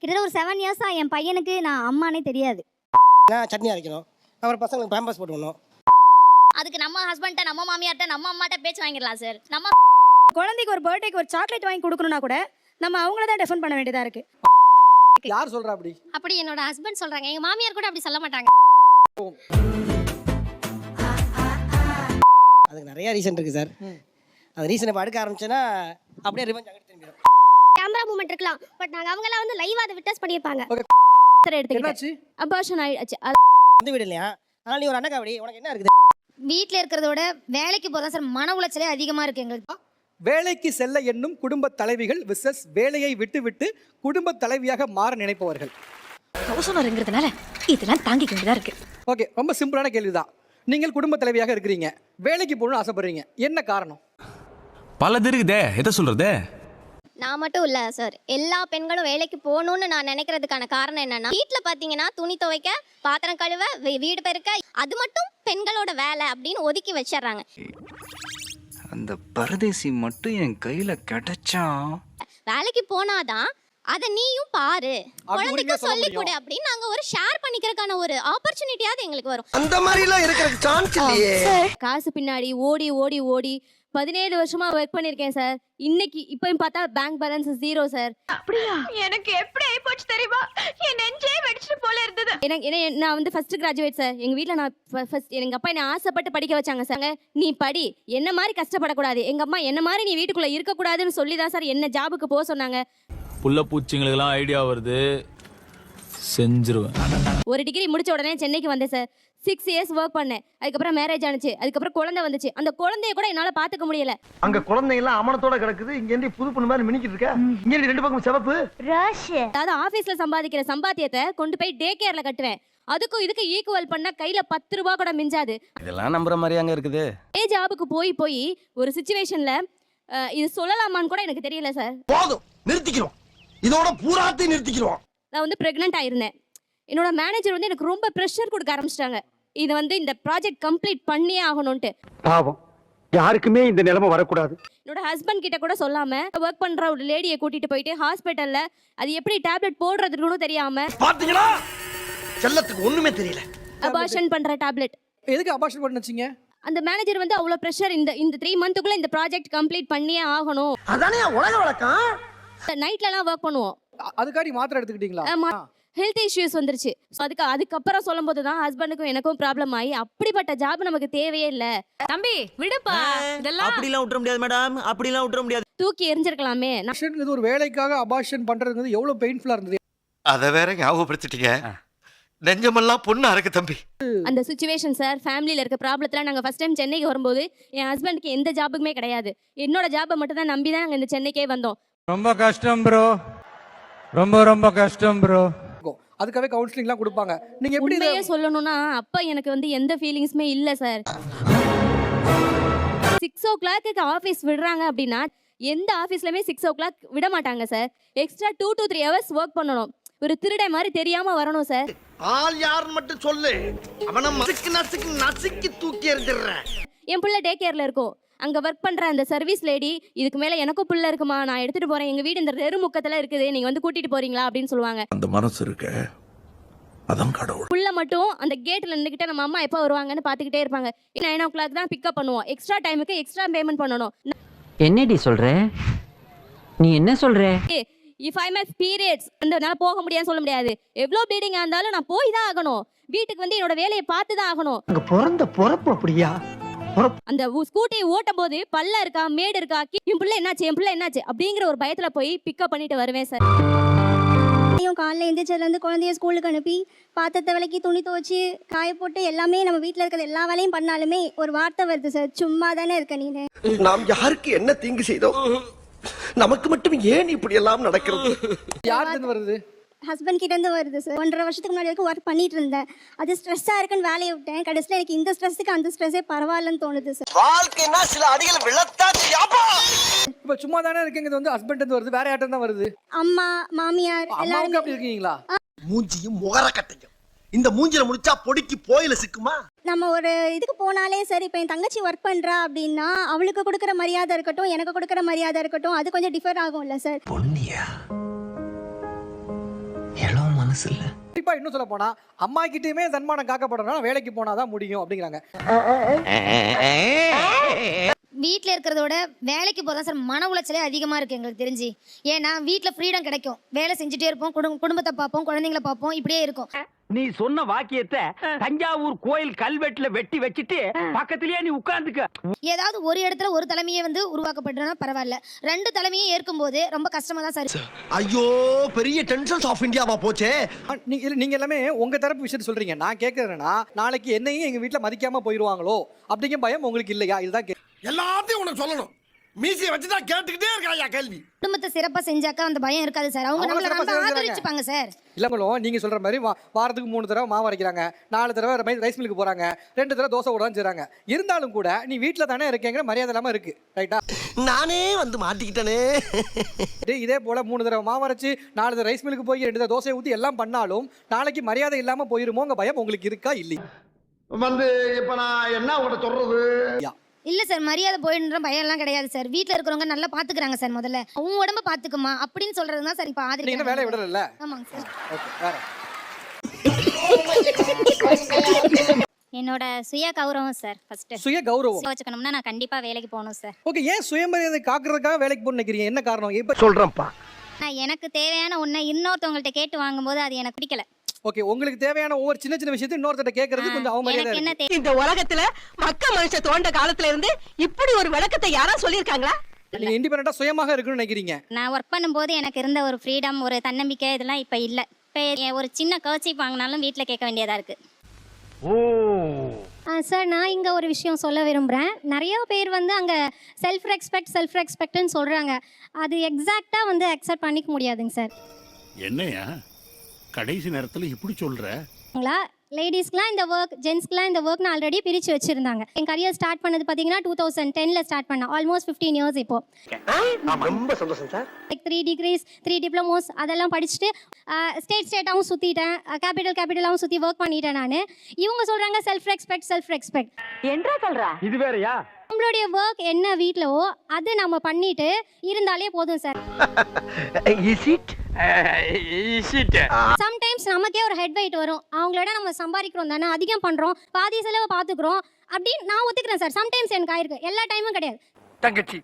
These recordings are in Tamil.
கிட்டத்தட்ட ஒரு 7 இயர்ஸா என் பையனுக்கு நான் அம்மானே தெரியாது. நான் சட்னி அரைக்கணும், அப்புறம் பசங்களுக்கு பேம்பர்ஸ் போட்டு விடணும். அதுக்கு நம்ம ஹஸ்பண்ட்ட, நம்ம மாமியார்ட்ட, நம்ம அம்மாட்ட பேச்சு வாங்கிடலாம் சார். நம்ம குழந்தைக்கு ஒரு பர்த்டேக்கு ஒரு சாக்லேட் வாங்கி கொடுக்கணும்னா கூட நம்ம அவங்கள தான் டிஃபெண்ட் பண்ண வேண்டியதா இருக்கு. யார் சொல்றா அப்படி? அப்படி என்னோட ஹஸ்பண்ட் சொல்றாங்க. எங்க மாமியார் கூட அப்படி சொல்ல மாட்டாங்க. அதுக்கு நிறைய ரீசன் இருக்கு சார். அந்த ரீசனை இப்போ அடுக்க ஆரம்பிச்சேன்னா அப்படியே ரிவெஞ்ச் அங்கிட்டு திரும்பிடும். கேமரா மூமெண்ட் இருக்கலாம், பட் நாங்க அவங்கள வந்து லைவா அதை விட்னஸ் பண்ணிருப்பாங்க. என்னாச்சு? அபார்ஷன் ஆயிடுச்சு. அந்த வீடு இல்லையா, அதனால நீ ஒரு அண்ணக்காவடி, உனக்கு என்ன இருக்குது? வீட்ல இருக்கிறத விட வேலைக்கு போறதா சார் மன உளைச்சலே அதிகமா இருக்கு எங்களுக்கு. வேலைக்கு செல்ல எண்ணும் குடும்ப தலைவிகள் விசஸ் வேலையை விட்டு விட்டு குடும்ப தலைவியாக மாற நினைப்பவர்கள். அவசரங்கிறதுனால இதெல்லாம் தாங்கிக்க வேண்டியதா இருக்கு. ஓகே, ரொம்ப சிம்பிளான கேள்விதான். நீங்கள் குடும்ப தலைவியாக இருக்கிறீங்க, வேலைக்கு போகணும்னு ஆசைப்படுறீங்க, என்ன காரணம்? பலது இருக்குதே, எதை சொல்றது? நான் மட்டும் இல்ல சார், எல்லா பெண்களும் வேலைக்கு போகணும்னு நான் நினைக்கிறதுக்கான காரணம் என்னன்னா, வீட்டுல பாத்தீங்கன்னா துணி துவைக்க, பாத்திரம் கழுவ, வீடு பெருக்க, அது மட்டும் பெண்களோட வேலை அப்படின்னு ஒதுக்கி வச்சிடறாங்க. அந்த பரதேசி மட்டும் என் கையில கிடைச்சா வேலைக்கு போனாதான் அத நீயும் பாரு, குழந்தைக்கு சொல்லி கொடு அப்படின்னு நாங்க ஒரு ஷேர் பண்ணிக்கிறதுக்கான ஒரு ஆப்பர்ச்சுனிட்டியாவது எங்களுக்கு வரும். அந்த மாதிரி எல்லாம் இருக்கிற சான்ஸ் இல்லையே. காசு பின்னாடி ஓடி ஓடி ஓடி 17 வருஷமா ஒர்க் பண்ணிருக்கேன் சார். இன்னைக்கு இப்பயும் பார்த்தா பேங்க் பேலன்ஸ் 0 சார். எனக்கு எப்படி ஆயிப்போச்சு தெரியுமா? என் நெஞ்சே வெடிச்சிட்டு போல இருந்தது. நான் வந்து ஃபர்ஸ்ட் கிராஜுவேட் சார். எங்க வீட்ல நான் ஃபர்ஸ்ட் எங்க அப்பா என்ன ஆசைப்பட்டு படிக்க வச்சாங்க சார். நீ படி, என்ன மாதிரி கஷ்டப்படக்கூடாது, எங்க அம்மா என்ன மாதிரி நீ வீட்டுக்குள்ள இருக்கக்கூடாதுன்னு சொல்லி தான் சார் என்ன ஜாபுக்கு போக சொன்னாங்க. புள்ள பூச்சிங்களுக்கெல்லாம் ஐடியா வருது, செஞ்சிருவேன். ஒரு டிகிரி முடிச்ச உடனே சென்னைக்கு வந்தேன் சார். 6 இயர்ஸ் ஒர்க் பண்ணேன். அதுக்கப்புறம் மேரேஜ் ஆனிச்சு. அதுக்கப்புறம் குழந்தை வந்துச்சு. அந்த குழந்தைய கூட என்னால பாத்துக்க முடியல. அங்க குழந்தைங்க எல்லாம் அமனத்தோட கிடக்குது, இங்க இருந்து புது பொண்ணு மாதிரி மினிக்கிட்டு இருக்க. இங்க ரெண்டு பக்கம் சிவப்பு. அதாவது ஆபீஸ்ல சம்பாதிக்கிற சம்பாத்தியத்தை கொண்டு போய் டே கேர்ல கட்டுவேன். அதுக்கும் இதுக்கு ஈக்குவல் பண்ணா கையில 10 ரூபாய் கூட மிஞ்சாது. இதெல்லாம் நம்புற மாதிரி அங்க இருக்குது. ஜாபுக்கு போய் போய் ஒரு சிச்சுவேஷன்ல இது சொல்லலாமான்னு கூட எனக்கு தெரியல சார். போதும், நிறுத்திக்கிறோம், இதோட பூராத்தையும் நிறுத்திக்கிறோம். நான் வந்து பிரெக்னென்ட் ஆயிருந்தேன். என்னோட மேனேஜர் வந்து எனக்கு ரொம்ப ப்ரெஷர் கொடுக்க ஆரம்பிச்சிட்டாங்க. இது வந்து இந்த ப்ராஜெக்ட் கம்ப்ளீட் பண்ணியே ஆகணும்ட்டு. பாவம், யாருக்குமே இந்த நிலைமை வரக்கூடாது. என்னோட ஹஸ்பண்ட் கிட்ட கூட சொல்லாம ஒர்க் பண்ற ஒரு லேடியை கூட்டிட்டு போயிட்டு ஹாஸ்பிட்டல்ல அது எப்படி டேப்லெட் போடுறதுன்னு தெரியாம பாத்தீங்களா, செல்லத்துக்கு ஒண்ணுமே தெரியல. அபார்ஷன் பண்ற டேப்லெட். எதுக்கு அபார்ஷன் பண்ண வச்சீங்க? அந்த மேனேஜர் வந்து அவ்வளவு ப்ரெஷர், இந்த 3 மந்த்துக்குள்ள இந்த ப்ராஜெக்ட் கம்ப்ளீட் பண்ணியே ஆகணும். அதானே உலக வழக்கம். நைட்லலாம் ஒர்க் பண்ணுவோம். அதுக்காடி மாத்திரை எடுத்துக்கிட்டீங்களா? ஹெல்த் இஷ்யூஸ் வந்துருச்சு. அதுக்கப்புறம் சொல்லும் போது தான் ஹஸ்பண்டுக்கும் எனக்கும் ப்ராப்ளம் ஆகி அப்படிப்பட்ட ஜாப் நமக்கு தேவையே இல்ல. தம்பி விடுப்பா, இதெல்லாம் அப்படிலாம் விட்டுற முடியாது மேடம், அப்படிலாம் விட்டுற முடியாது. தூக்கி எரிஞ்சிருக்கலாமே. இது ஒரு வேலைக்காக அபார்ஷன் பண்றதுங்கிறது எவ்வளவு பெயின்ஃபுல்லா இருந்தது. அத வேற ஞாபகப்படுத்திட்டீங்க, நெஞ்சமெல்லாம் பொண்ணா இருக்கு தம்பி. அந்த சிச்சுவேஷன் சார், ஃபேமிலியில இருக்க ப்ராப்ளத்துல நாங்க ஃபர்ஸ்ட் டைம் சென்னைக்கு வரும்போது என் ஹஸ்பண்டுக்கு எந்த ஜாபுக்குமே கிடையாது. என்னோட ஜாபை மட்டும் தான் நம்பி தான் நாங்க இந்த சென்னைக்கே வந்தோம். ரொம்ப கஷ்டம் ப்ரோ, ரொம்ப கஷ்டம் ப்ரோ. அதுக்காகவே கவுன்சிலிங்லாம் கொடுப்பாங்க. நீங்க எப்படி உண்மையே சொல்லணும்னா அப்ப எனக்கு வந்து எந்த ஃபீலிங்ஸுமே இல்ல சார். 6 o'clock ஆஃபீஸ் விடுறாங்க அப்படின்னா எந்த ஆஃபீஸ்லயுமே 6 o'clock விட மாட்டாங்க sir. Extra 2 to 3 hours work பண்ணணும். ஒரு திருடை மாதிரி தெரியாம வரணும் சார். ஆள் யாருன்னு மட்டும் சொல்லு, அவன நசுக்கி தூக்கி எறிஞ்சிடுறேன். என் பிள்ளை டே கேர்ல இருக்கும். அங்க ஒர்க் பண்ற அந்த சர்வீஸ் லேடி, இதுக்கு மேல எனக்கும் பிள்ளை இருக்குமா, நான் எடுத்துட்டு போறேன், எங்க வீடு இந்த தெருமுக்கத்துல இருக்குது, நீங்க வந்து கூட்டிட்டு போறீங்களா அப்படின்னு சொல்லுவாங்க. அந்த மனசு இருக்க, அதான் கடவுள். புள்ள மட்டும் அந்த கேட்ல நின்னுக்கிட்டு நம்ம அம்மா எப்ப வருவாங்கன்னு பாத்துக்கிட்டே இருப்பாங்க. 9 o'clock தான் பிக்கப் பண்ணுவோம். எக்ஸ்ட்ரா டைமுக்கு எக்ஸ்ட்ரா பேமெண்ட் பண்ணணும். என்னடி சொல்ற, நீ என்ன சொல்ற? இஃப் ஐ மை பீரியட்ஸ் அதனால போக முடியாதுன்னு சொல்ல முடியாது. எவ்வளவு ப்ளீடிங்கா இருந்தாலும் நான் போய் தான் ஆகணும். வீட்டுக்கு வந்து என்னோட வேலையை பார்த்து தான் ஆகணும். அங்க பிறந்த பொறப்பு அப்படியா? அந்த ஸ்கூட்டியை ஓட்டும் போது பல்ல இருக்கா, மேடு இருக்கா, என் பிள்ளை என்னாச்சு அப்படிங்கிற ஒரு பயத்துல போய் பிக்கப் பண்ணிட்டு வருவேன் சார். காலைல எந்திரிச்சதுலேருந்து குழந்தைய ஸ்கூலுக்கு அனுப்பி பாத்திரத்தை விளக்கி துணி துவச்சி காய போட்டு எல்லாமே நம்ம வீட்டில் இருக்கிற எல்லா வேலையும் பண்ணாலுமே ஒரு வார்த்தை வருது சார், சும்மா தானே இருக்க நீனு. நாம் யாருக்கு என்ன தீங்கு செய்தோம், நமக்கு மட்டும் ஏன் இப்படி எல்லாம் நடக்கிறது? யாருக்கு வருது? ஹஸ்பண்ட் கிட்ட இருந்து வருது சார். 1.5 வருஷத்துக்கு முன்னாடி வரைக்கும் ஒர்க் பண்ணிட்டு இருந்தேன். அது ஸ்ட்ரெஸ்ஸா இருக்குன்னு வேலையை விட்டேன். கடைசியில் எனக்கு இந்த ஸ்ட்ரெஸ்ஸுக்கு அந்த ஸ்ட்ரெஸ்ஸே பரவாயில்லன்னு தோணுது சார். வாழ்க்கைனா சில அடிகள் விழத்தாச்சு. இப்ப சும்மா தானே இருக்கீங்க, வந்து ஹஸ்பண்ட் இருந்து வருது, வேற யார்ட்ட தான் வருது? அம்மா மாமியார் எல்லாரும் அப்படி இருக்கீங்களா? மூஞ்சியும் முகர கட்டையும் இந்த மூஞ்சில முடிச்சா பொடிக்கு போயில சிக்குமா? நம்ம ஒரு இதுக்கு போனாலே சரி, இப்போ என் தங்கச்சி ஒர்க் பண்றா அப்படின்னா அவளுக்கு கொடுக்குற மரியாதை இருக்கட்டும், எனக்கு கொடுக்குற மரியாதை இருக்கட்டும், அது கொஞ்சம் டிஃபர் ஆகும்ல சார். பொன்னியா மனசு இல்ல. கண்டிப்பா இன்னும் சொல்ல போனா அம்மா கிட்டயுமே தன்மானம் காக்கப்படணும்னா வேலைக்கு போனாதான் முடியும் அப்படிங்கிறாங்க. வீட்டில் இருக்கிறத விட வேலைக்கு போகிறதா சார் மன உளைச்சலே அதிகமாக இருக்குது எங்களுக்கு தெரிஞ்சு. ஏன்னா வீட்டில் ஃப்ரீடம் கிடைக்கும், வேலை செஞ்சுட்டே இருப்போம், குடும்பத்தை பார்ப்போம், குழந்தைங்கள பார்ப்போம், இப்படியே இருக்கும். நீ சொன்ன வாக்கியத்தை தஞ்சாவூர் கோயில் கல்வெட்டுல வெட்டி வச்சுட்டு பக்கத்திலேயே நீ உட்கார்ந்துக்க. ஏதாவது ஒரு இடத்துல ஒரு தலைமையை வந்து உருவாக்கப்பட்டனா பரவாயில்ல, 2 தலைமையும் ஏற்கும்போது ரொம்ப கஷ்டமாக தான் சார். ஐயோ பெரிய டென்ஷன்ஸ் ஆஃப் இந்தியாவா போச்சே. நீங்க எல்லாமே உங்க தரப்பு விஷயத்தை சொல்றீங்க. நான் கேட்கறேன்னா நாளைக்கு என்னையும் எங்க வீட்டுல மதிக்காம போயிருவாங்களோ அப்படிங்கிற பயம் உங்களுக்கு இல்லையா? இதுதான் எல்லாத்தையும் உனக்கு சொல்லணும். மீசியை வச்சுதான் கேட்டுக்கிட்டே இருக்காயா கேள்வி. குடும்பத்தை சிறப்பாக செஞ்சாக்கா அந்த பயம் இருக்காது சார். அவங்க நம்மள ரொம்ப ஆதரிச்சுப்பாங்க சார். இல்லங்களும் நீங்க சொல்ற மாதிரி வாரத்துக்கு 3 தடவை மாவு அரைக்கிறாங்க, 4 தடவை ரைஸ் மில்லுக்கு போறாங்க, 2 தடவை தோசை போடான்னு செய்றாங்க. இருந்தாலும் கூட நீ வீட்டில் தானே இருக்கேங்கிற மரியாதை இல்லாம இருக்கு. ரைட்டா? நானே வந்து மாட்டிக்கிட்டனே. இதே போல 3 தடவை மாவு அரைச்சு 4 தடவை ரைஸ் மில்லுக்கு போய் 2 தடவை தோசை ஊற்றி எல்லாம் பண்ணாலும் நாளைக்கு மரியாதை இல்லாம போயிருமோங்க பயம் உங்களுக்கு இருக்கா இல்லையா? வந்து இப்ப நான் என்ன உங்கள்கிட்ட சொல்றது? இல்லை சார், மரியாதை போயிடுற பயம் எல்லாம் கிடையாது சார். வீட்டில் இருக்கிறவங்க நல்லா பார்த்துக்கிறாங்க சார். முதல்ல உன் உடம்ப பார்த்துக்குமா அப்படின்னு சொல்றது தான் சார் இப்போ நீங்க வேலையை விடல. ஆமாங்க சார். ஓகே, வேற என்னோட சுய கௌரவம் சார். ஃபர்ஸ்ட் சுய கௌரவம் வச்சுக்கணும்னா நான் கண்டிப்பா வேலைக்கு போகணும் சார். ஓகே, ஏன் சுயமரியாதை காக்குறதுக்காக வேலைக்கு போகணும்னு நினைக்கிறீங்க? என்ன காரணம்? இப்ப சொல்றேன்ப்பா. நான் எனக்கு தேவையான ஒன்றை இன்னொருத்தவங்கள்ட்ட கேட்டு வாங்கும்போது அது எனக்கு பிடிக்கல. ஓகே, உங்களுக்கு தேவையான ஒவ்வொரு சின்ன சின்ன விஷயத்தையும் இன்னொருத்தட்ட கேட்கறது கொஞ்சம் அவமரியாதை எனக்கு என்ன இருக்கு. இந்த உலகத்துல மக்க மனுஷ தோண்ட காலத்துல இருந்து இப்படி ஒரு விளக்கத்தை யாரா சொல்லிருக்காங்களா? நீங்க இண்டிபெண்டன்ட்டா சுயமாக இருக்கணும்னு நினைக்கிறீங்க. நான் ஒர்க் பண்ணும்போது எனக்கு இருந்த ஒரு ஃப்ரீடம், ஒரு தன்னம்பிக்கை இதெல்லாம் இப்போ இல்லை. இப்போ ஒரு சின்ன கர்ச்சீப் வாங்கினாலும் வீட்டில் கேட்க வேண்டியதாக இருக்குது. சார், நான் இங்கே ஒரு விஷயம் சொல்ல விரும்புகிறேன். நிறைய பேர் வந்து அங்கே செல்ஃப் ரெஸ்பெக்ட்னு சொல்கிறாங்க. அது எக்ஸாக்டாக வந்து அக்செப்ட் பண்ணிக்க முடியாதுங்க சார். என்னையா கடைசி நேரத்துல இப்படி சொல்ற? லேடிஸ்க்குலாம் இந்த ஒர்க், ஜென்ஸ்க்குலாம் இந்த ஒர்க் நான் ஆல்ரெடி பிரித்து வச்சுருந்தாங்க. என் கரியர் ஸ்டார்ட் பண்ணது பார்த்தீங்கன்னா 2010 ஸ்டார்ட் பண்ணேன். ஆல்மோஸ்ட் 15 இயர்ஸ் இப்போ. ரொம்ப சந்தோஷம் சார். 3 டிகிரிஸ் 3 டிப்ளமோஸ் அதெல்லாம் படிச்சுட்டு ஸ்டேட்டாகவும் சுற்றிட்டேன், கேபிட்டலாகவும் சுற்றி ஒர்க் பண்ணிட்டேன் நான். இவங்க சொல்கிறாங்க செல்ஃப் ரெஸ்பெக்ட். என்றா சொல்றா? இது வேறயா? நம்மளுடைய ஒர்க் என்ன வீட்டிலவோ அது நம்ம பண்ணிட்டு இருந்தாலே போதும் சார். சம்டைம்ஸ் நமக்கே ஒரு ஹெட் வெயிட் வரும். அவங்களோட நம்ம சம்பாதிக்கிறோம் தானே, அதிகம் பண்ணுறோம், பாதி செலவை பார்த்துக்கிறோம் அப்படின்னு நான் ஒத்துக்கிறேன் சார். சம்டைம்ஸ் எனக்கு ஆயிருக்கு, எல்லா டைமும் கிடையாது. தங்கச்சி,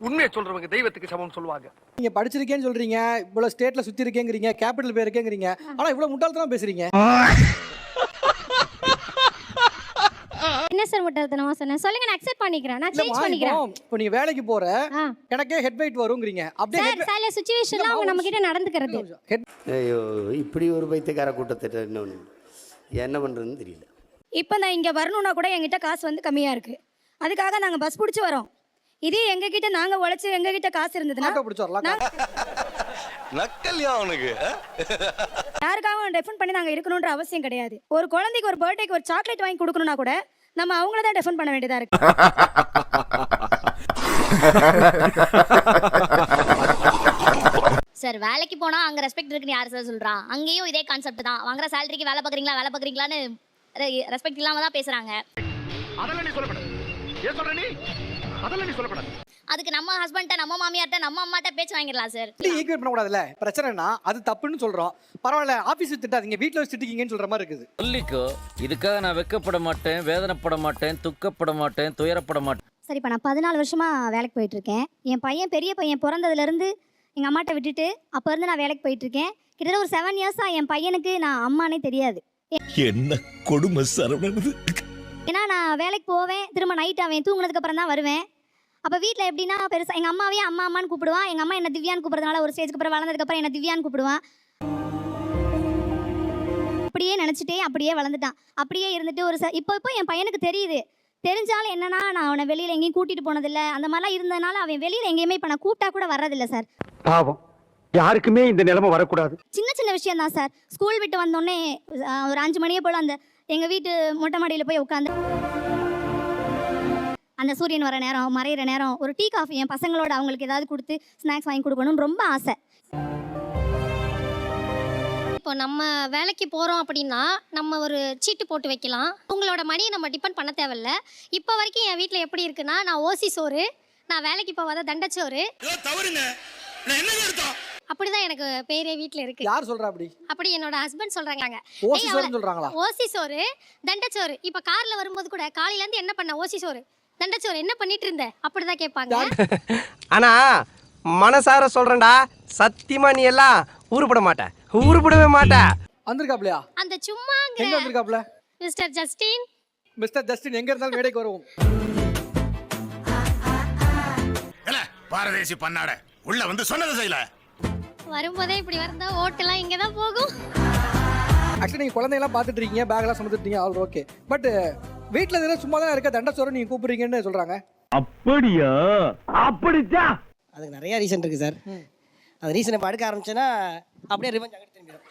உண்மையை சொல்றவங்க தெய்வத்துக்கு சமம் சொல்லுவாங்க. நீங்க படிச்சிருக்கேன்னு சொல்றீங்க, இவ்வளவு ஸ்டேட்ல சுத்தி இருக்கேங்கிறீங்க, கேபிட்டல் போய் இருக்கேங்கிறீங்க, ஆனா இவ்வளவு முட்டாள்தனமா பேசுறீங்க. என்ன சார் முட்டாள்தனமா சொன்னேன்? சொல்லுங்க, நான் அக்செப்ட் பண்ணிக்கிறேன், நான் சேஞ்ச் பண்ணிக்கிறேன். இப்போ நீங்க வேலைக்கு போற எனக்கே ஹெட் வெயிட் வரும்ங்கறீங்க. அப்படியே சார் சில சிச்சுவேஷன்ல அவங்க நம்ம கிட்ட நடந்துக்கிறது. ஐயோ, இப்படி ஒரு பைத்தியக்கார கூட்டத்தை என்ன பண்றதுன்னு தெரியல. இப்போ நான் இங்கே வரணும்னா கூட எங்கிட்ட காசு வந்து கம்மியாக இருக்குது. அதுக்காக நாங்கள் பஸ் பிடிச்சி வரோம். இதே எங்ககிட்ட நாங்கள் உழைச்சி எங்ககிட்ட காசு இருந்ததுன்னா நக்கல்யா அவனுக்கு யாருக்காகவும் டெஃபன் பண்ணி நாங்கள் இருக்கணுன்ற அவசியம் கிடையாது. ஒரு குழந்தைக்கு ஒரு பர்த்டேக்கு ஒரு சாக்லேட் வாங்கி கொடுக்கணும்னா கூட நம்ம அவங்கள தான் டெஃபன் பண்ண வேண்டியதாக இருக்கு. சார், வேலைக்கு போனால் அங்கே ரெஸ்பெக்ட் இருக்குன்னு யார் சார் சொல்கிறா? அங்கேயும் இதே கான்செப்ட் தான். வாங்குற சேலரிக்கு வேலை பார்க்குறீங்களான்னு ரெஸ்பெக்ட் இல்லாமல் தான் பேசுகிறாங்க. அதெல்லாம் நீ சொல்லக்கூடாது. ஏன் சொல்ற நீ? அதெல்லாம் நீ சொல்லக்கூடாது. அதுக்கு நம்ம ஹஸ்பண்ட்ட, நம்ம மாமியார்ட்ட, நம்ம அம்மாட்ட பேச்சு வாங்கிடலாம் சார். ஈக்குவேட் பண்ண கூடாதுல்ல. பிரச்சனைனா அது தப்புன்னு சொல்றோம். பரவாயில்ல, ஆபீஸ் திட்டாதீங்க, வீட்ல வச்சு திட்டிக்கீங்கன்னு சொல்ற மாதிரி இருக்குது. சொல்லிக்கோ, இதுக்காக நான் வெக்கப்பட மாட்டேன், வேதனைப்பட மாட்டேன், துக்கப்பட மாட்டேன், துயரப்பட மாட்டேன். சரி, இப்போ நான் 14 வருஷமாக வேலைக்கு போயிட்டுருக்கேன். என் பையன், பெரிய பையன் பிறந்ததுலேருந்து எங்கள் அம்மாட்ட விட்டுட்டு அப்போ இருந்து நான் வேலைக்கு போயிட்டுருக்கேன். கிட்டத்தட்ட ஒரு 7 இயர்ஸாக என் பையனுக்கு நான் அம்மானே தெரியாது. என்ன கொடுமை சரவணன். ஏன்னா நான் வேலைக்கு போவேன், திரும்ப நைட் அவன் தூங்குனதுக்கப்புறம் தான் வருவேன். அப்போ வீட்டில் எப்படின்னா பெருசாக எங்கள் அம்மாவே அம்மான்னு கூப்பிடுவான். எங்கள் அம்மா என்ன திவ்யான்னு கூப்பிட்றதுனால ஒரு ஸ்டேஜுக்கு அப்புறம் வளர்ந்ததுக்கப்புறம் என்ன திவ்யான்னு கூப்பிடுவான். அப்படியே நினச்சிட்டே அப்படியே வளர்ந்துட்டான். அப்படியே இருந்துட்டு ஒரு இப்போ என் பையனுக்கு தெரியுது. தெரிஞ்சாலும் என்னன்னா, நான் அவனை வெளியில் எங்கேயும் கூட்டிகிட்டு போனதில்லை. அந்த மாதிரிலாம் இருந்ததுனால அவன் வெளியில் எங்கேயுமே இப்போ நான் கூப்பிட்டா கூட வர்றதில்லை சார். பாவம், யாருக்குமே இந்த நிலைமை வரக்கூடாது. சின்ன விஷயம் தான் சார். ஸ்கூல் விட்டு வந்தோடனே ஒரு 5 மணியே போல் அந்த எங்கள் வீட்டு மொட்டை மாடியில் போய் உட்காந்து அந்த சூரியன் வர நேரம், மறையிற நேரம் ஒரு டீ காஃபி என் பசங்களோட அவங்களுக்கு ஏதாவது கொடுத்து ஸ்நாக்ஸ் வாங்கி கொடுக்கணும்னு ரொம்ப ஆசை. இப்போ நம்ம வேலைக்கு போகிறோம் அப்படின்னா நம்ம ஒரு சீட்டு போட்டு வைக்கலாம். உங்களோட மணியை நம்ம டிபெண்ட் பண்ண தேவையில்ல. இப்போ வரைக்கும் என் வீட்டில் எப்படி இருக்குன்னா, நான் ஓசி சோறு, நான் வேலைக்கு போகாத தண்டச்சோறு அப்படிதான் எனக்கு பேரே வீட்ல இருக்கு. யார் சொல்றா அப்படி? அப்படி என்னோட ஹஸ்பண்ட் சொல்றாங்க. ஓசி சோறுன்னு சொல்றாங்களா? ஓசி சோறு, தண்டச்சோறு. இப்ப கார்ல வரும்போது கூட காலையில இருந்து என்ன பண்ண? ஓசி சோறு, தண்டச்சோறு என்ன பண்ணிட்டு இருந்த? அப்படிதான் கேட்பாங்க. ஆனா மனசார சொல்றேன்டா, சத்தியமா நீ எல்லாம் உருப்பட மாட்ட, உருப்படவே மாட்ட. வந்திருக்காப்லையா? அந்த சும்மாங்க எங்க வந்திருக்காப்ல? Mister Justin. மிஸ்டர் ஜஸ்டின் எங்க இருந்தாலும் மேடைக்கு வருவோம். பாரதேசி பண்ணாட உள்ள வந்து சொன்னதை செய்யல. வரும்போதே இப்படி வந்தா ஓட்டெல்லாம் இங்க தான் போகும். ஆக்சுவலி நீங்க குழந்தையெல்லாம் பார்த்துட்டு இருக்கீங்க, பேக்லாம் சுமந்துட்டீங்க, ஆல் ஓகே. பட் வீட்டில் இதெல்லாம் சும்மா தான் இருக்க, தண்டச்சோறு நீங்கள் கூப்பிடுறீங்கன்னு சொல்கிறாங்க. அப்படியா? அப்படித்தான். அதுக்கு நிறைய ரீசன் இருக்குது சார். அது ரீசனை இப்போ அடுக்க ஆரம்பிச்சேன்னா அப்படியே ரிவெஞ்ச் அங்கிட்டு திரும்பிடும்.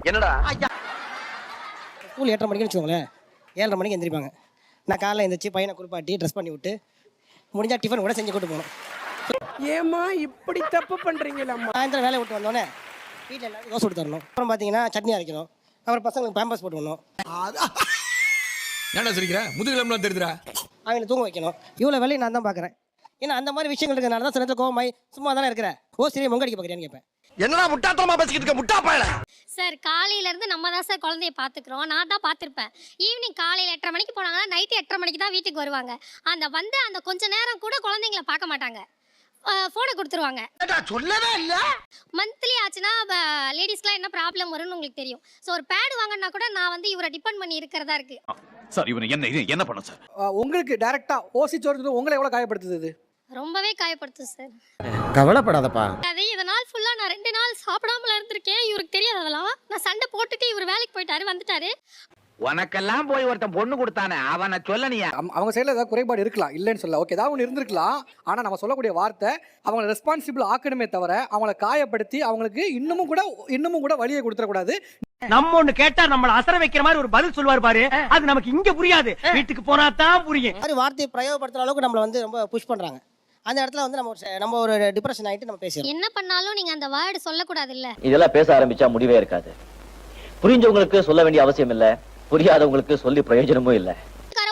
என்னடா ஸ்கூல் 8:30 மணிக்குன்னு வச்சுக்கோங்களேன், 7:30 மணிக்கு எந்திரிப்பாங்க. நான் காலைல எழுந்திரிச்சு பையனை குளிப்பாட்டி ட்ரெஸ் பண்ணி விட்டு முடிஞ்சால் டிஃபன் கூட செஞ்சு கொண்டு போகணும். ஏமா இப்படி தப்பு பண்றீங்களா? சாயந்தரம் வேலையை விட்டு வந்தோடனே வீட்டில் எல்லாரும் தோசை விட்டு தரணும். அப்புறம் பார்த்தீங்கன்னா சட்னி அரைக்கணும். அப்புறம் பசங்களுக்கு பேம்பர்ஸ் போட்டு விடணும். ஏன்டா சரிக்கிற முதுகிழம்புலாம் தெரியுதுடா. அவங்களை தூங்க வைக்கணும். இவ்வளோ வேலையை நான் தான் பார்க்குறேன். ஏன்னா அந்த மாதிரி விஷயங்கள் இருக்கிறனால தான் சில நேரத்தில் கோவமாய் சும்மா தானே இருக்கிறேன். சரி மொங்கடிக்க பார்க்குறேன்னு கேட்பேன். என்னடா முட்டாத்தனமா பேசிக்கிட்டு இருக்க முட்டா பயல. சார் காலையில இருந்து நம்ம தான் சார் குழந்தைய பாத்துக்கிறோம். நான் தான் பார்த்துருப்பேன். ஈவினிங் காலையில் 8:30 மணிக்கு போனாங்கன்னா நைட்டு 8:30 மணிக்கு தான் வீட்டுக்கு வருவாங்க. அந்த கொஞ்ச நேரம் கூட குழந்தைங்கள பார்க்க மாட்டாங்க, ஃபோனை கொடுத்துருவாங்க. சொல்லவே இல்ல. மந்த்லி ஆச்சுன்னா லேடிஸ்க்குலாம் என்ன ப்ராப்ளம் வரும்னு உங்களுக்கு தெரியும். ஸோ ஒரு பேட் வாங்கினா கூட நான் இவரை டிபெண்ட் பண்ணி இருக்கிறதா இருக்கு. சார் இவனை என்ன பண்ண சார்? உங்களுக்கு டைரக்டா ஓசி சோறு உங்களை எவ்வளோ காயப்படுத்துது? இது ரொம்பவே காயப்படுத்தும் சார். கவலைப்படாதப்பா. அதே இதனால் ஃபுல்லா நான் 2 நாள் சாப்பிடாமல இருந்திருக்கேன். இவருக்கு தெரியாது அதெல்லாம். நான் சண்டை போட்டுட்டு இவர் வேலைக்கு போயிட்டாரு, வந்துட்டாரு. உனக்கெல்லாம் போய் ஒருத்தன் பொண்ணு கொடுத்தானே அவனை சொல்லனியா? அவங்க சைடில் ஏதாவது குறைபாடு இருக்கலாம், இல்லைன்னு சொல்ல. ஓகே, ஏதாவது ஒன்று இருந்திருக்கலாம். ஆனால் நம்ம சொல்லக்கூடிய வார்த்தை அவங்களை ரெஸ்பான்சிபிள் ஆக்கணுமே தவிர அவங்கள காயப்படுத்தி அவங்களுக்கு இன்னமும் கூட வழியை கொடுத்துடக்கூடாது. நம்ம ஒண்ணு கேட்டா நம்மள அசர வைக்கிற மாதிரி ஒரு பதில் சொல்வார் பாரு, அது நமக்கு இங்க புரியாது, வீட்டுக்கு போனா தான் புரியும். மாதிரி வார்த்தையை பிரயோகப்படுத்துற அளவுக்கு நம்மளை வந்து ரொம்ப புஷ் பண்ணுறாங்க. அந்த இடத்துல வந்து நம்ம ஒரு டிப்ரெஷன் ஆகிட்டு நம்ம பேசுறோம். என்ன பண்ணாலும் நீங்க அந்த வேர்டு சொல்லக்கூடாது இல்ல. இதெல்லாம் பேச ஆரம்பிச்சா முடிவே இருக்காது. புரிஞ்சவங்களுக்கு சொல்ல வேண்டிய அவசியம் இல்ல, புரியாதவங்களுக்கு சொல்லி பிரயோஜனமும் இல்ல.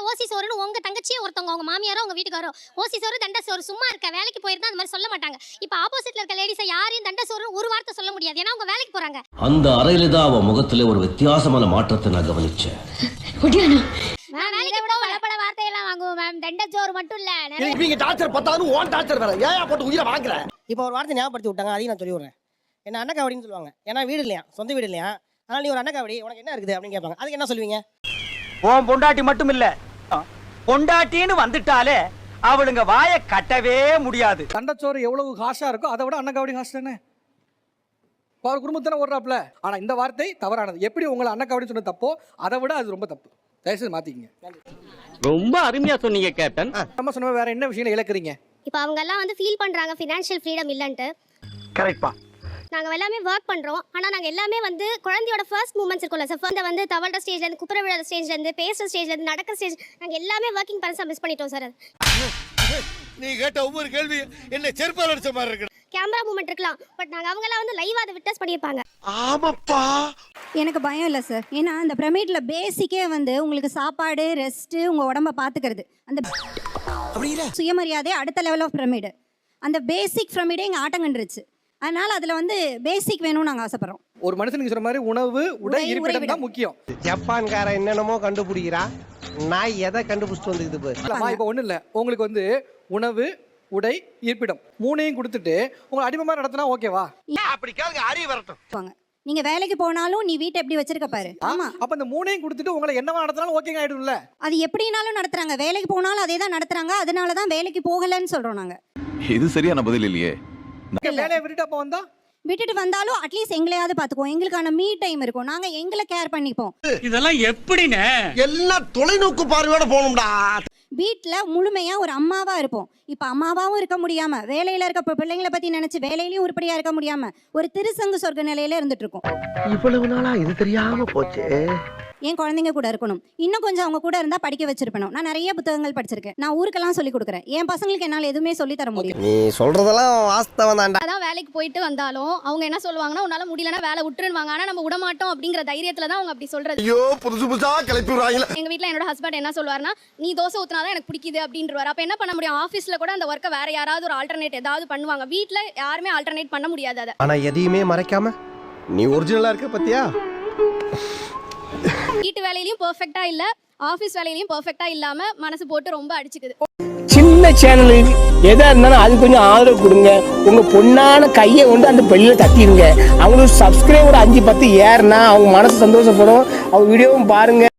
ஓசி சோறுன்னு உங்க தங்கச்சியே ஒருத்தவங்க, உங்க மாமியாரோ உங்க வீட்டுக்காரோ ஓசி சோறு தண்ட சோறு சும்மா இருக்க வேலைக்கு போயிருந்தா அந்த மாதிரி சொல்ல மாட்டாங்க. இப்ப ஆப்போசிட்ல இருக்க லேடிஸை யாரையும் தண்ட சோறு ஒரு வார்த்தை சொல்ல முடியாது, ஏன்னா அவங்க வேலைக்கு போறாங்க. அந்த அறையில தான் அவ முகத்துல ஒரு வித்தியாசமான மாற்றத்தை நான் கவனிச்சேன். வேலைக்கு போக பல வார்த்தையெல்லாம் வாங்குவோம் மேம். தண்ட சோறு மட்டும் இல்ல, நீங்க டார்ச்சர் பத்தாது ஓன் டார்ச்சர் வேற. ஏன் போட்டு உயிரை வாங்குற? இப்போ ஒரு வார்த்தை ஞாபகப்படுத்தி விட்டாங்க, அதையும் நான் சொல்லி விடுறேன். என்ன அண்ணக்காவடின்னு சொல்லுவாங்க. ஏன்னா வீடு இல்லையா, சொந்த வீடு இல்லையா, அதனால நீ ஒரு அண்ணக்காவடி உனக்கு என்ன இருக்குது அப்படின்னு கேட்பாங்க. அதுக்கு என்ன சொல்லுவீங்க? உன் பொண்டாட்டி மட்டும் இல்ல, பொண்டாட்டின்னு வந்துட்டாலே அவளுங்க வாயை கட்டவே முடியாது. தண்டச்சோறு எவ்வளவு ஹாஷா இருக்கோ அதை விட அன்னக்காவடி ஹாஷ் தானே. அவர் குடும்பத்தான ஓடுறாப்ல. ஆனால் இந்த வார்த்தை தவறானது. எப்படி உங்களை அன்னக்காவடி சொன்ன தப்போ அதை விட அது ரொம்ப தப்பு. தயவுசெய்து மாத்திக்கங்க. ரொம்ப அருமையா சொன்னீங்க கேப்டன். நம்ம சொன்ன வேற என்ன விஷயங்களை இழக்கிறீங்க? இப்போ அவங்க எல்லாம் ஃபீல் பண்றாங்க ஃபினான்ஷியல் ஃப்ரீடம் இல்லன்ட்டு. கரெக்ட்பா. நாங்க எல்லாமே வர்க் பண்றோம். ஆனா நாங்க எல்லாமே குழந்தையோட ஃபர்ஸ்ட் மூமெண்ட்ஸ் இருக்குல்ல சார், அந்த தவழ்ற ஸ்டேஜ்ல இருந்து குப்புற விழற ஸ்டேஜ்ல இருந்து பேசுற ஸ்டேஜ்ல இருந்து நடக்கிற ஸ்டேஜ், நாங்க எல்லாமே வர்க்கிங் பர்சன் மிஸ் பண்ணிட்டோம் சார். நீ கேட்ட ஒவ்வொரு கேள்வி என்ன செருப்பால் அடிச்ச மாதிரி இருக்கு. கேமரா மூமெண்ட் இருக்கலாம், பட் நாங்க அவங்க எல்லாம் லைவா அதை விட்னஸ் பண்ணிருப்பாங்க. ஆமாப்பா. எனக்கு பயம் இல்லை சார். ஏன்னா அந்த பிரமிட்ல பேசிக்கே உங்களுக்கு சாப்பாடு, ரெஸ்ட், உங்க உடம்ப பாத்துக்கிறது, அந்த சுயமரியாதை அடுத்த லெவல் ஆஃப் பிரமிடு. அந்த பேசிக் பிரமிடே இங்க ஆட்டங்கண்டுருச்சு. அதனால அதுல பேசிக் வேணும்னு நாங்க ஆசைப்படுறோம். ஒரு மனுஷனுக்கு சொன்ன மாதிரி உணவு, உடை, இருப்பிடம் தான் முக்கியம். ஜப்பான்கார என்னென்னமோ கண்டுபிடிக்கிறா, நான் எதை கண்டுபிடிச்சிட்டு வந்துக்குது. இப்போ ஒன்றும் இல்லை, உங்களுக்கு உணவு, உடை, இருப்பிடம் மூணையும் கொடுத்துட்டு உங்களை அடிமைமா நடத்தினா ஓகேவா? அப்படி கேளுங்க, அறிவு வரட்டும். நீங்க வேலைக்கு போனாலும் நீ வீட்டை எப்படி வச்சிருக்க பாரு. ஆமா, அப்ப இந்த மூணையும் கொடுத்துட்டு உங்களை என்னவா நடத்தினாலும் ஓகேங்க ஆயிடும்ல. அது எப்படினாலும் நடத்துறாங்க. வேலைக்கு போனாலும் அதே தான் நடத்துறாங்க. அதனால தான் வேலைக்கு போகலன்னு சொல்றோம் நாங்க. இது சரியான பதில் இல்லையே. வேலையை விட்டுட்டு அப்ப வந்தா விட்டுட்டு வந்தாலும் அட்லீஸ்ட் எங்களையாவது பாத்துக்குவோம். எங்களுக்கான மீ டைம் இருக்கும், நாங்க எங்களை கேர் பண்ணிப்போம். இதெல்லாம் எப்படின்னு எல்லாம் தொலைநோக்கு பார்வையோட போகணும்டா. வீட்டுல முழுமையா ஒரு அம்மாவா இருப்போம். இப்ப அம்மாவாவும் இருக்க முடியாம, வேலையில இருக்க பிள்ளைங்களை பத்தி நினைச்சு வேலையிலயும் உருப்படியா இருக்க முடியாம ஒரு திருசங்கு சொர்க்க நிலையில இருந்துட்டு இருக்கோம். இவ்வளவு நாளா இது தெரியாம போச்சு. என் குழந்தைங்க கூட இருக்கணும், இன்னும் கொஞ்சம் அவங்க கூட இருந்தால் படிக்க வச்சிருப்பணும். நான் நிறைய புத்தகங்கள் படிச்சிருக்கேன், நான் ஊருக்கெல்லாம் சொல்லி கொடுக்குறேன். என் பசங்களுக்கு என்னால் எதுவுமே சொல்லி தர முடியும். நீ சொல்றதெல்லாம் வாஸ்தவம் தான்டா. அதான் வேலைக்கு போயிட்டு வந்தாலும் அவங்க என்ன சொல்லுவாங்கன்னா உன்னால முடியலன்னா வேலை விட்டுருவாங்க. ஆனா நம்ம விட மாட்டோம் அப்படிங்கிற தைரியத்துல தான் அவங்க அப்படி சொல்றது. ஐயோ புதுசு புதுசா கிளப்பி விடுறாங்களே. எங்க வீட்ல என்னோட ஹஸ்பண்ட் என்ன சொல்லுவாருன்னா, நீ தோசை ஊத்துனாதான் எனக்கு பிடிக்குது அப்படின்றவாரு. அப்ப என்ன பண்ண முடியும்? ஆபீஸ்ல கூட அந்த ஒர்க்கை வேற யாராவது ஒரு ஆல்டர்னேட் ஏதாவது பண்ணுவாங்க. வீட்ல யாருமே ஆல்டர்னேட் பண்ண முடியாது. அதை ஆனா எதையுமே மறைக்காம நீ ஒரிஜினலா இருக்க பத்தியா? வீட்டு வேலையிலயும் பெர்ஃபெக்ட்டா இல்ல, ஆபீஸ் வேலையிலயும் பெர்ஃபெக்ட்டா இல்லாம மனசு போட்டு ரொம்ப அடிச்சுக்குது. சின்ன சேனல் எதா இருந்தாலும் அது கொஞ்சம் ஆதரவு கொடுங்க. உங்க பொண்ணான கையை கொண்டு அந்த பெல்லில தட்டிடுங்க. அவங்களுக்கு சப்ஸ்கிரைபர் 5-10 ஏறுனா அவங்க மனசு சந்தோஷப்படும். அவங்க வீடியோவும் பாருங்க.